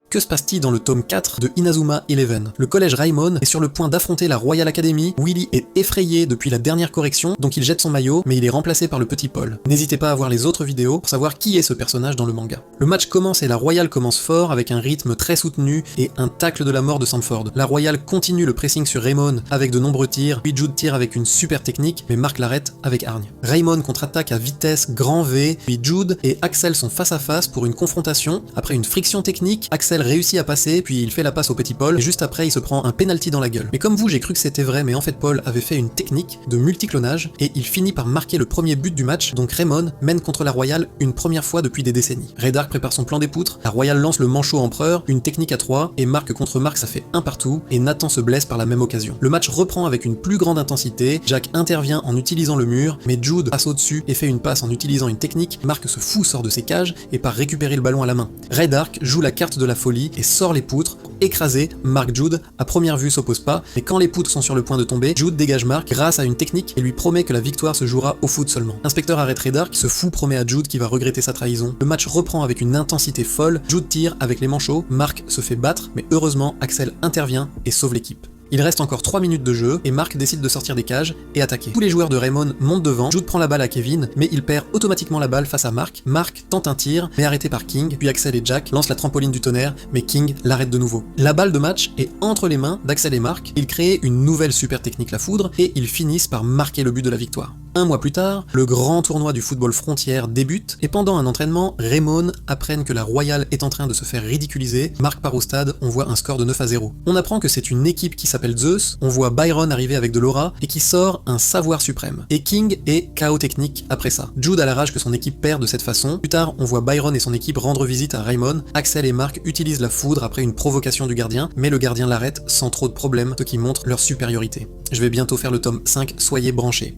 Que se passe-t-il dans le tome 4 de Inazuma Eleven? Le collège Raimon est sur le point d'affronter la Royal Academy. Willy est effrayé depuis la dernière correction, donc il jette son maillot, mais il est remplacé par le petit Paul. N'hésitez pas à voir les autres vidéos pour savoir qui est ce personnage dans le manga. Le match commence et la Royal commence fort avec un rythme très soutenu et un tacle de la mort de Sanford. La Royal continue le pressing sur Raimon avec de nombreux tirs, puis Jude tire avec une super technique, mais Mark l'arrête avec hargne. Raimon contre-attaque à vitesse grand V, puis Jude et Axel sont face à face pour une confrontation. Après une friction technique, Axel réussit à passer, puis il fait la passe au petit Paul, et juste après il se prend un penalty dans la gueule. Mais comme vous, j'ai cru que c'était vrai, mais en fait Paul avait fait une technique de multiclonage, et il finit par marquer le premier but du match, donc Raimon mène contre la Royal une première fois depuis des décennies. Redark prépare son plan des poutres, la Royal lance le manchot empereur, une technique à 3, et Mark contre Mark ça fait un partout, et Nathan se blesse par la même occasion. Le match reprend avec une plus grande intensité, Jack intervient en utilisant le mur, mais Jude passe au-dessus et fait une passe en utilisant une technique, Mark se fout, sort de ses cages, et part récupérer le ballon à la main. Redark joue la carte de la folie, et sort les poutres pour écraser Mark. Jude, à première vue, s'oppose pas, mais quand les poutres sont sur le point de tomber, Jude dégage Mark grâce à une technique et lui promet que la victoire se jouera au foot seulement. L'inspecteur arrête Redark, se fout, promet à Jude qu'il va regretter sa trahison. Le match reprend avec une intensité folle, Jude tire avec les manchots, Mark se fait battre, mais heureusement Axel intervient et sauve l'équipe. Il reste encore 3 minutes de jeu, et Mark décide de sortir des cages et attaquer. Tous les joueurs de Raimon montent devant, Jude prend la balle à Kevin, mais il perd automatiquement la balle face à Mark. Mark tente un tir, mais arrêté par King, puis Axel et Jack lancent la trampoline du tonnerre, mais King l'arrête de nouveau. La balle de match est entre les mains d'Axel et Mark, ils créent une nouvelle super technique, la foudre, et ils finissent par marquer le but de la victoire. Un mois plus tard, le grand tournoi du football frontière débute, et pendant un entraînement, Raimon apprennent que la Royal est en train de se faire ridiculiser. Mark part au stade, on voit un score de 9-0. On apprend que c'est une équipe qui s'appelle Zeus, on voit Byron arriver avec de l'aura, et qui sort un savoir suprême. Et King est KO technique après ça. Jude a la rage que son équipe perd de cette façon. Plus tard, on voit Byron et son équipe rendre visite à Raimon. Axel et Mark utilisent la foudre après une provocation du gardien, mais le gardien l'arrête sans trop de problèmes, ce qui montre leur supériorité. Je vais bientôt faire le tome 5, soyez branchés.